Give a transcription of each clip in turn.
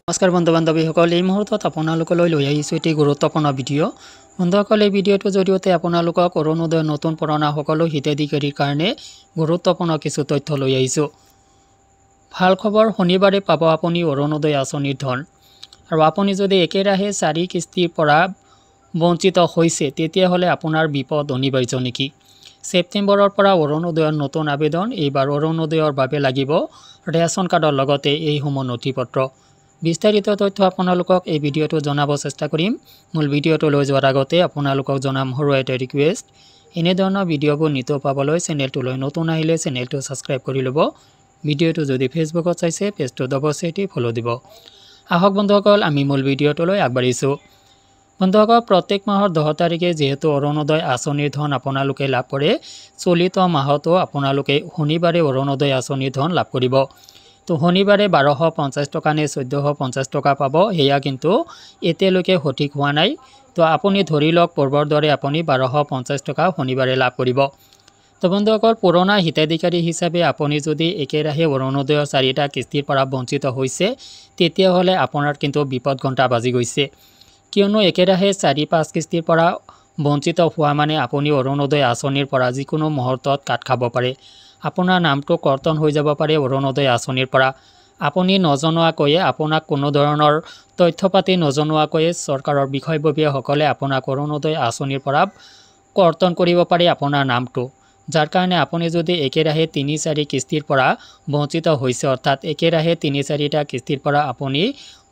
নমস্কাৰ বন্ধু বান্ধৱীসকল, এই মুহূৰ্তত আপোনালোকলৈ লৈ আহিছোঁ এটি গুৰুত্বপূৰ্ণ ভিডিঅ'। বন্ধুসকল, এই ভিডিঅ'টোৰ জৰিয়তে আপোনালোকক অৰুণোদয় নতুন পুৰণা সকলো হিতাধিকাৰীৰ কাৰণে গুৰুত্বপূৰ্ণ কিছু তথ্য লৈ আহিছোঁ। ভাল খবৰ, শনিবাৰে পাব আপুনি অৰুণোদয় আঁচনিৰ ধন। আৰু আপুনি যদি একেৰাহে 4 কিস্তিৰ পৰা বঞ্চিত হৈছে তেতিয়াহ'লে আপোনাৰ বিপদ অনিবাৰ্য নেকি? ছেপ্টেম্বৰৰ পৰা অৰুণোদয়ৰ নতুন আবেদন। এইবাৰ অৰুণোদয়ৰ বাবে লাগিব ৰেচন কাৰ্ডৰ লগতে এইসমূহ নথিপত্ৰ। বিস্তাৰিত তথ্য আপোনালোকক এই ভিডিঅ'টো জনাব চেষ্টা কৰিম। মূল ভিডিঅ'টো লৈ যোৱাৰ আগতে আপোনালোকক জনাম সৰু এটা ৰিকুৱেষ্ট, এনেধৰণৰ ভিডিঅ'বোৰ নিতৌ পাবলৈ চেনেলটোলৈ নতুন আহিলে চেনেলটো ছাবস্ক্ৰাইব কৰি ল'ব। ভিডিঅ'টো যদি ফেচবুকত চাইছে পেজটো অৱশ্যেই ফ'ল' দিব। আহক বন্ধুসকল, আমি মূল ভিডিঅ'টোলৈ আগবাঢ়িছোঁ। বন্ধুসকল, প্ৰত্যেক মাহৰ 10 তাৰিখে যিহেতু অৰুণোদয় আঁচনিৰ ধন আপোনালোকে লাভ কৰে, চলিত মাহতো আপোনালোকে শনিবাৰে অৰুণোদয় আঁচনিৰ ধন লাভ কৰিব। তো শনিবাৰে 1250 টকা নে 1450 টকা পাব, সেয়া কিন্তু এতিয়ালৈকে সঠিক হোৱা নাই। তো আপুনি ধৰি লওক পূৰ্বৰ দৰে আপুনি 1250 টকা শনিবাৰে লাভ কৰিব। তো বন্ধুসকল, পুৰণা হিতাধিকাৰী হিচাপে আপুনি যদি একেৰাহে অৰুণোদয়ৰ 4টা কিস্তিৰ পৰা বঞ্চিত হৈছে তেতিয়াহ'লে আপোনাৰ কিন্তু বিপদ ঘণ্টা বাজি গৈছে। কিয়নো একেৰাহে 4-5 কিস্তিৰ পৰা বঞ্চিত হোৱা মানে আপুনি অৰুণোদয় আঁচনিৰ পৰা যিকোনো মুহূৰ্তত কাট খাব পাৰে। আপোনাৰ নামটো কৰ্তন হৈ যাব পাৰে অৰুণোদয় আঁচনিৰ পৰা। আপুনি নজনোৱাকৈয়ে, আপোনাক কোনো ধৰণৰ তথ্য পাতি নজনোৱাকৈয়ে চৰকাৰৰ বিষয়ববীয়াসকলে আপোনাক অৰুণোদয় আঁচনিৰ পৰা কৰ্তন কৰিব পাৰে আপোনাৰ নামটো। যাৰ কাৰণে আপুনি যদি একেৰাহে 3-4 কিস্তিৰ পৰা বঞ্চিত হৈছে, অৰ্থাৎ একেৰাহে 3-4টা কিস্তিৰ পৰা আপুনি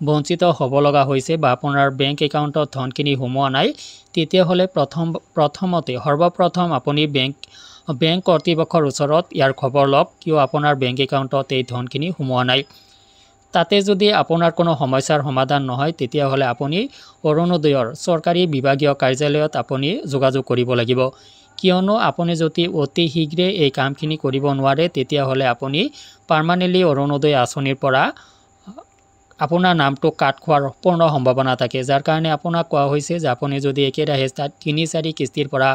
বঞ্চিত হ'ব লগা হৈছে বা আপোনাৰ বেংক একাউণ্টত ধনখিনি সোমোৱা নাই, তেতিয়াহ'লে সৰ্বপ্ৰথম আপুনি বেংক কৰ্তৃপক্ষৰ ওচৰত ইয়াৰ খবৰ লওক, কিয় আপোনাৰ বেংক একাউণ্টত এই ধনখিনি সোমোৱা নাই। তাতে যদি আপোনাৰ কোনো সমস্যাৰ সমাধান নহয় তেতিয়াহ'লে আপুনি অৰুণোদয়ৰ চৰকাৰী বিভাগীয় কাৰ্যালয়ত আপুনি যোগাযোগ কৰিব লাগিব। কিয়নো আপুনি যদি অতি শীঘ্ৰে এই কামখিনি কৰিব নোৱাৰে তেতিয়াহ'লে আপুনি পাৰ্মানেণ্টলি অৰুণোদয় আঁচনিৰ পৰা আপোনাৰ নামটো কাট খোৱাৰ পূৰ্ণ সম্ভাৱনা থাকে। যাৰ কাৰণে আপোনাক কোৱা হৈছে যে আপুনি যদি একেৰাহে 3-4 কিস্তিৰ পৰা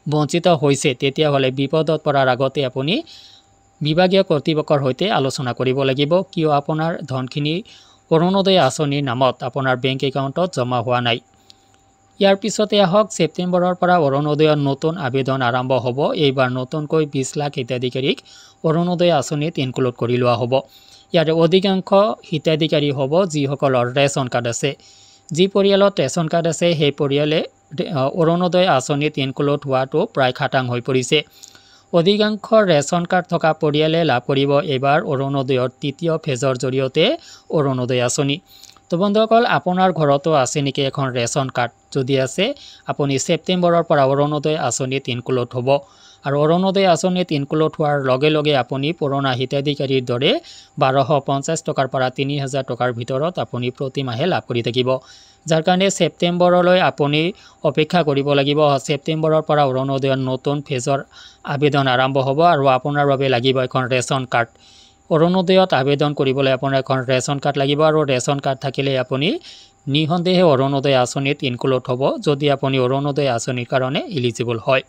বঞ্চিত হৈছে তেতিয়াহ'লে বিপদত পৰাৰ আগতে আপুনি বিভাগীয় কৰ্তৃপক্ষৰ সৈতে আলোচনা কৰিব লাগিব, কিয় আপোনাৰ ধনখিনি অৰুণোদয় আঁচনিৰ নামত আপোনাৰ বেংক একাউণ্টত জমা হোৱা নাই। ইয়াৰ পিছতে আহক, ছেপ্টেম্বৰৰ পৰা অৰুণোদয়ৰ নতুন আবেদন আৰম্ভ হ'ব। এইবাৰ নতুনকৈ 20 লাখ হিতাধিকাৰীক অৰুণোদয় আঁচনিত ইনক্লুড কৰি লোৱা হ'ব। ইয়াৰে অধিকাংশ হিতাধিকাৰী হ'ব যিসকলৰ ৰেচন কাৰ্ড আছে। যি পৰিয়ালত ৰেচন কাৰ্ড আছে সেই পৰিয়ালে অৰুণোদয় আঁচনিত ইনক্লুড হোৱাটো প্ৰায় খাটাং হৈ পৰিছে। অধিকাংশ ৰেচন কাৰ্ড থকা পৰিয়ালে লাভ কৰিব এইবাৰ অৰুণোদয়ৰ 3য় ফেজৰ জৰিয়তে অৰুণোদয় আঁচনি। তো বন্ধুসকল, আপোনাৰ ঘৰতো আছে নেকি এখন ৰেচন কাৰ্ড? যদি আছে, আপুনি ছেপ্টেম্বৰৰ পৰা অৰুণোদয় আঁচনিত ইনক্লুড হ'ব। আৰু অৰুণোদয় আঁচনিত ইনক্লুড হোৱাৰ লগে লগে আপুনি পুৰণা হিতাধিকাৰীৰ দৰে 1250 টকাৰ পৰা 3000 টকাৰ ভিতৰত আপুনি প্ৰতি মাহে লাভ কৰি থাকিব। যাৰ কাৰণে ছেপ্টেম্বৰলৈ আপুনি অপেক্ষা কৰিব লাগিব। ছেপ্টেম্বৰৰ পৰা অৰুণোদয়ৰ নতুন ফেজৰ আবেদন আৰম্ভ হ'ব আৰু আপোনাৰ বাবে লাগিব এখন ৰেচন কাৰ্ড। অৰুণোদয়ত আবেদন কৰিবলৈ আপোনাৰ এখন ৰেচন কাৰ্ড লাগিব আৰু ৰেচন কাৰ্ড থাকিলে আপুনি নিঃসন্দেহে অৰুণোদয় আঁচনিত ইনক্লুড হ'ব, যদি আপুনি অৰুণোদয় আঁচনিৰ কাৰণে এলিজিবল হয়।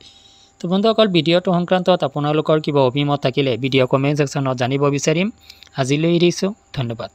তো বন্ধুসকল, ভিডিঅ'টো সংক্ৰান্তত আপোনালোকৰ কিবা অভিমত থাকিলে ভিডিঅ' কমেণ্ট ছেকশ্যনত জানিব বিচাৰিম। আজিলৈ এৰিছোঁ, ধন্যবাদ।